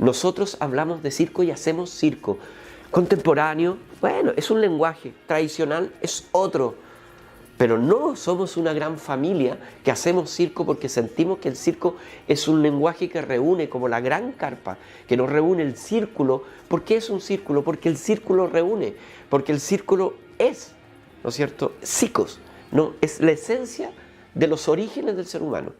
Nosotros hablamos de circo y hacemos circo. Contemporáneo, bueno, es un lenguaje. Tradicional es otro. Pero no somos una gran familia que hacemos circo porque sentimos que el circo es un lenguaje que reúne, como la gran carpa, que nos reúne el círculo. ¿Por qué es un círculo? Porque el círculo reúne, porque el círculo es, ¿no es cierto?, psicos, ¿no? Es la esencia de los orígenes del ser humano.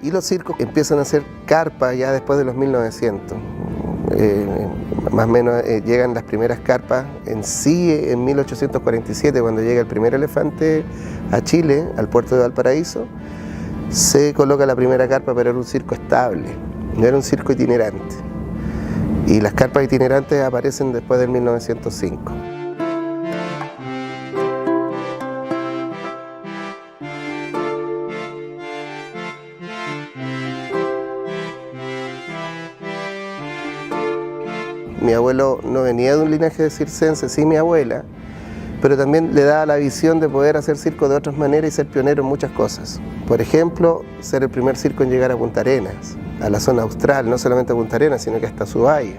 Y los circos empiezan a hacer carpas ya después de los 1900. Más o menos llegan las primeras carpas en sí en 1847, cuando llega el primer elefante a Chile, al puerto de Valparaíso. Se coloca la primera carpa, pero era un circo estable, no era un circo itinerante. Y las carpas itinerantes aparecen después del 1905. Mi abuelo no venía de un linaje de circense, sí mi abuela, pero también le daba la visión de poder hacer circo de otras maneras y ser pionero en muchas cosas. Por ejemplo, ser el primer circo en llegar a Punta Arenas, a la zona austral, no solamente a Punta Arenas, sino que hasta Ushuaia.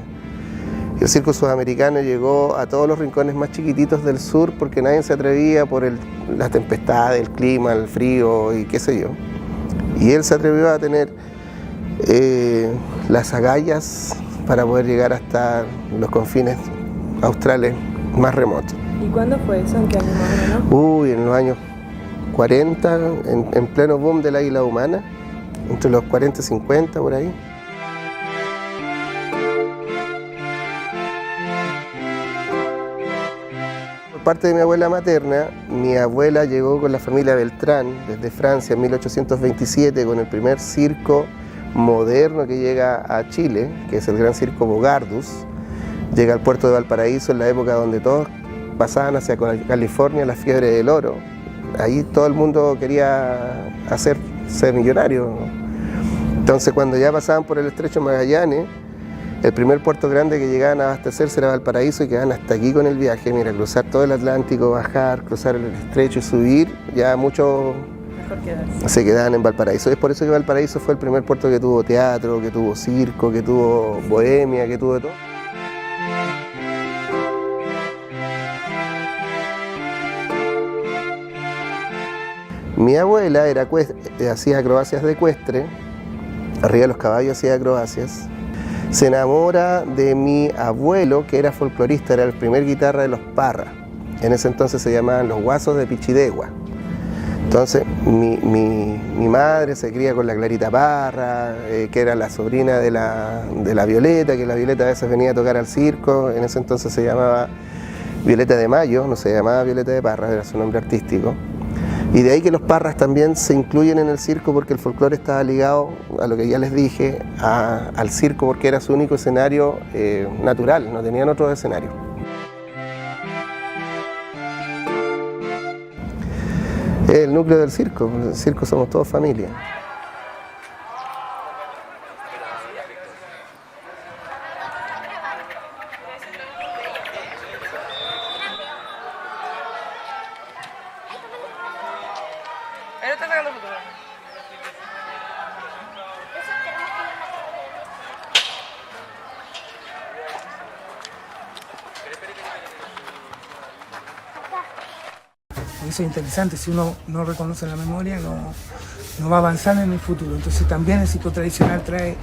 El circo sudamericano llegó a todos los rincones más chiquititos del sur porque nadie se atrevía por la tempestad, el clima, el frío y qué sé yo. Y él se atrevió a tener las agallas para poder llegar hasta los confines australes más remotos. ¿Y cuándo fue eso? ¿En qué año más o menos? Uy, en los años 40, en pleno boom del águila humana, entre los 40 y 50 por ahí. Por parte de mi abuela materna, mi abuela llegó con la familia Beltrán desde Francia en 1827 con el primer circo moderno que llega a Chile, que es el Gran Circo Bogardus. Llega al puerto de Valparaíso en la época donde todos pasaban hacia California la fiebre del oro. Ahí todo el mundo quería ser millonario. Entonces cuando ya pasaban por el Estrecho Magallanes, el primer puerto grande que llegaban a abastecerse era Valparaíso y quedaban hasta aquí con el viaje. Mira, cruzar todo el Atlántico, bajar, cruzar el Estrecho y subir, ya muchos se quedaban en Valparaíso. Es por eso que Valparaíso fue el primer puerto que tuvo teatro, que tuvo circo, que tuvo bohemia, que tuvo de todo. Mi abuela hacía acrobacias de ecuestre, arriba de los caballos hacía acrobacias. Se enamora de mi abuelo, que era folclorista, era el primer guitarra de los Parra. En ese entonces se llamaban los Guasos de Pichidegua. Entonces mi madre se cría con la Clarita Parra, que era la sobrina de la Violeta, que la Violeta a veces venía a tocar al circo. En ese entonces se llamaba Violeta de Mayo, no se llamaba Violeta de Parra, era su nombre artístico. Y de ahí que los Parras también se incluyen en el circo porque el folclore estaba ligado a lo que ya les dije, al circo, porque era su único escenario natural, no tenían otro escenario. El núcleo del circo, el circo somos todos familia. Eso es interesante, si uno no reconoce la memoria no va a avanzar en el futuro. Entonces también el circo tradicional trae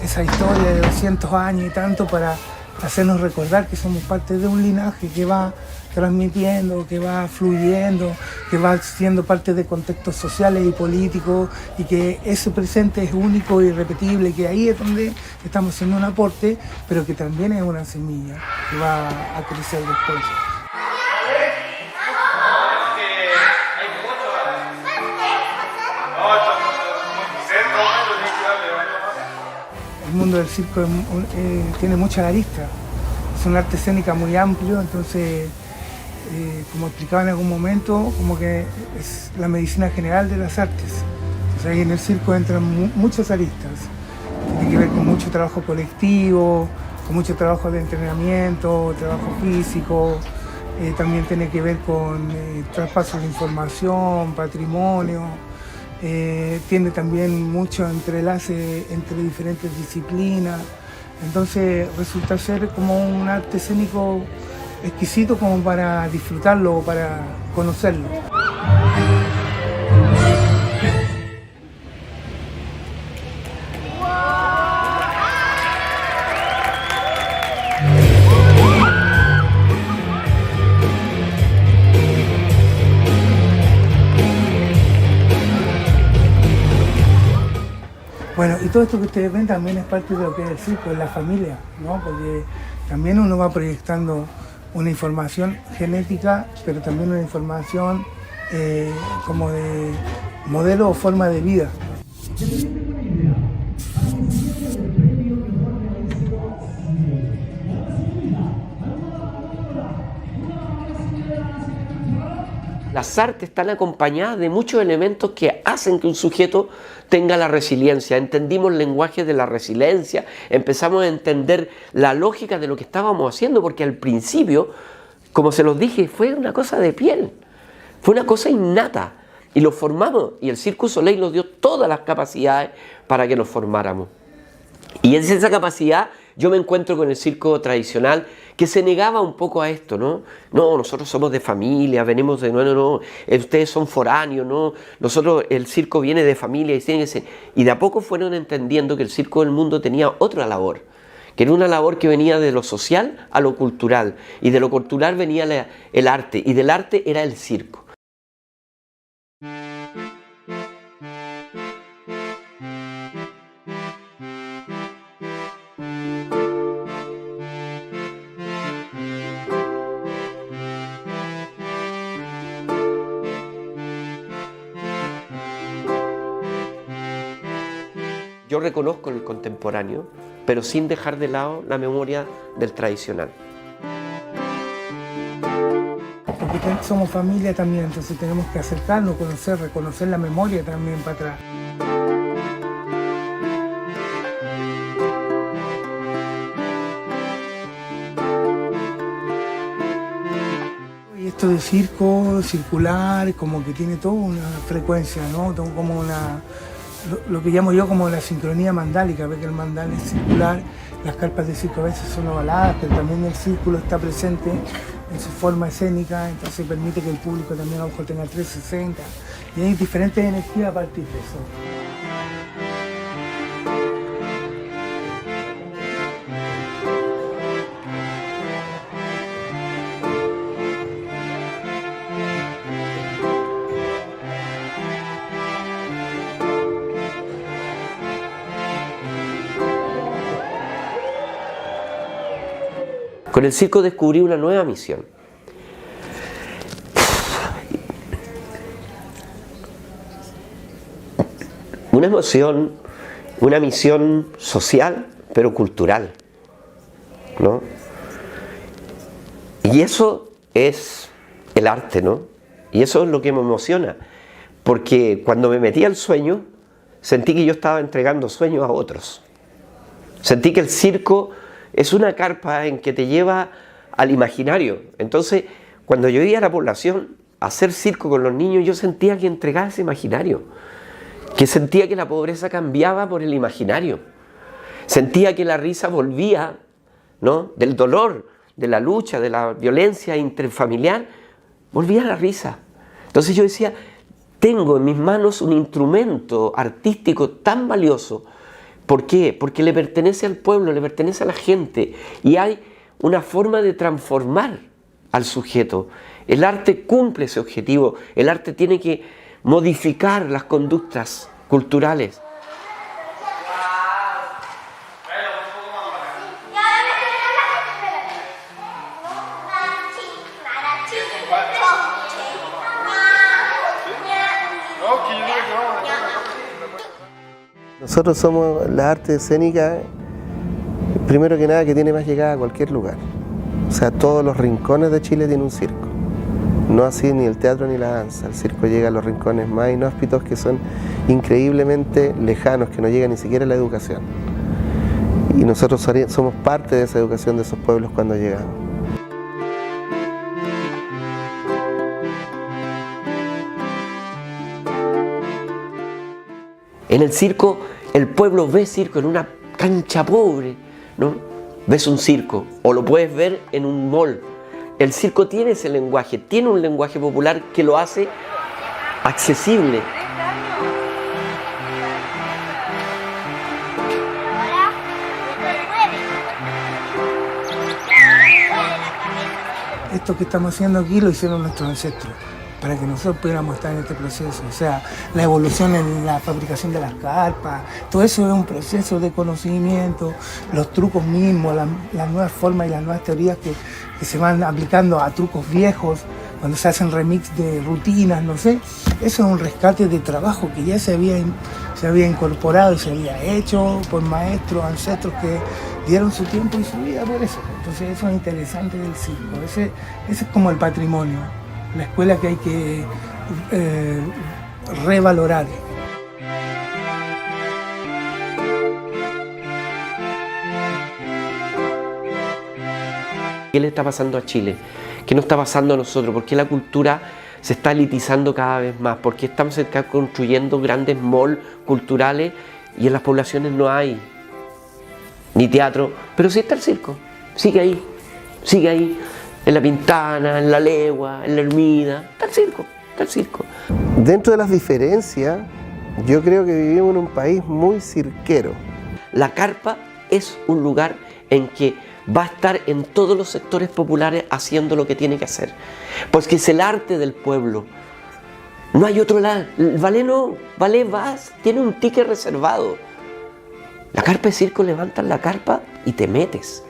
esa historia de 200 años y tanto para hacernos recordar que somos parte de un linaje que va transmitiendo, que va fluyendo, que va siendo parte de contextos sociales y políticos y que ese presente es único y irrepetible, que ahí es donde estamos haciendo un aporte, pero que también es una semilla que va a crecer después. mundo del circo tiene muchas aristas. Es un arte escénica muy amplio, entonces, como explicaba en algún momento, como que es la medicina general de las artes. Entonces ahí en el circo entran muchas aristas. Tiene que ver con mucho trabajo colectivo, con mucho trabajo de entrenamiento, trabajo físico. También tiene que ver con traspaso de información, patrimonio. Tiene también mucho entrelace entre diferentes disciplinas. Entonces resulta ser como un arte escénico exquisito como para disfrutarlo, para conocerlo. Bueno, y todo esto que ustedes ven también es parte de lo que es el circo, es la familia, ¿no? Porque también uno va proyectando una información genética, pero también una información como de modelo o forma de vida. Las artes están acompañadas de muchos elementos que hacen que un sujeto tenga la resiliencia. Entendimos el lenguaje de la resiliencia, empezamos a entender la lógica de lo que estábamos haciendo, porque al principio, como se los dije, fue una cosa de piel, fue una cosa innata, y lo formamos, y el Cirque du Soleil nos dio todas las capacidades para que nos formáramos. Y en esa capacidad yo me encuentro con el circo tradicional que se negaba un poco a esto, ¿no? No, nosotros somos de familia, venimos de... No, ustedes son foráneos, ¿no? Nosotros, el circo viene de familia y tiene que ser... Y de a poco fueron entendiendo que el circo del mundo tenía otra labor, que era una labor que venía de lo social a lo cultural, y de lo cultural venía el arte, y del arte era el circo. Yo reconozco el contemporáneo, pero sin dejar de lado la memoria del tradicional. Porque somos familia también, entonces tenemos que acercarnos, conocer, reconocer la memoria también para atrás. Y esto de circo circular, como que tiene toda una frecuencia, ¿no? Todo como lo que llamo yo como la sincronía mandálica, ve que el mandal es circular, las carpas de circo a veces son ovaladas, pero también el círculo está presente en su forma escénica, entonces permite que el público también a lo mejor tenga 360, y hay diferentes energías a partir de eso. Con el circo descubrí una nueva misión. Una emoción, una misión social, pero cultural, ¿no? Y eso es el arte, ¿no? Y eso es lo que me emociona, porque cuando me metí al sueño, sentí que yo estaba entregando sueños a otros. Sentí que el circo es una carpa en que te lleva al imaginario. Entonces, cuando yo iba a la población a hacer circo con los niños, yo sentía que entregaba ese imaginario, que sentía que la pobreza cambiaba por el imaginario, sentía que la risa volvía, ¿no? Del dolor, de la lucha, de la violencia interfamiliar, volvía la risa. Entonces yo decía, tengo en mis manos un instrumento artístico tan valioso. ¿Por qué? Porque le pertenece al pueblo, le pertenece a la gente, y hay una forma de transformar al sujeto. El arte cumple ese objetivo, el arte tiene que modificar las conductas culturales. Nosotros somos la arte escénica Primero que nada, que tiene más llegada a cualquier lugar. O sea, todos los rincones de Chile tienen un circo. No así ni el teatro ni la danza. El circo llega a los rincones más inhóspitos, que son increíblemente lejanos, que no llega ni siquiera a la educación. Y nosotros somos parte de esa educación de esos pueblos cuando llegamos. En el circo, el pueblo ve circo en una cancha pobre, ¿no? Ves un circo, o lo puedes ver en un mall. El circo tiene ese lenguaje, tiene un lenguaje popular que lo hace accesible. Esto que estamos haciendo aquí lo hicieron nuestros ancestros, para que nosotros pudiéramos estar en este proceso. O sea, la evolución en la fabricación de las carpas, todo eso es un proceso de conocimiento, los trucos mismos, las nuevas formas y las nuevas teorías que se van aplicando a trucos viejos, cuando se hacen remix de rutinas, no sé. Eso es un rescate de trabajo que ya se había incorporado y se había hecho por maestros, ancestros que dieron su tiempo y su vida por eso. Entonces eso es interesante del circo, ese es como el patrimonio, la escuela que hay que revalorar. ¿Qué le está pasando a Chile? ¿Qué nos está pasando a nosotros? ¿Por qué la cultura se está elitizando cada vez más? ¿Por qué estamos construyendo grandes malls culturales y en las poblaciones no hay ni teatro? Pero sí está el circo, sigue ahí, en La Pintana, en La Legua, en La Hermida, está el circo. Dentro de las diferencias, yo creo que vivimos en un país muy cirquero. La carpa es un lugar en que va a estar en todos los sectores populares haciendo lo que tiene que hacer, pues que es el arte del pueblo. No hay otro lado. El ballet no, ballet vas, tiene un ticket reservado. La carpa de circo, levantas la carpa y te metes.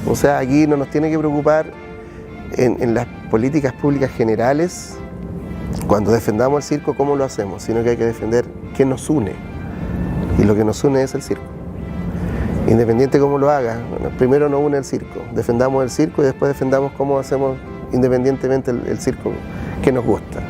O sea, aquí no nos tiene que preocupar en las políticas públicas generales, cuando defendamos el circo, cómo lo hacemos, sino que hay que defender qué nos une. Y lo que nos une es el circo. Independiente de cómo lo haga, bueno, primero nos une el circo, defendamos el circo y después defendamos cómo hacemos independientemente el circo que nos gusta.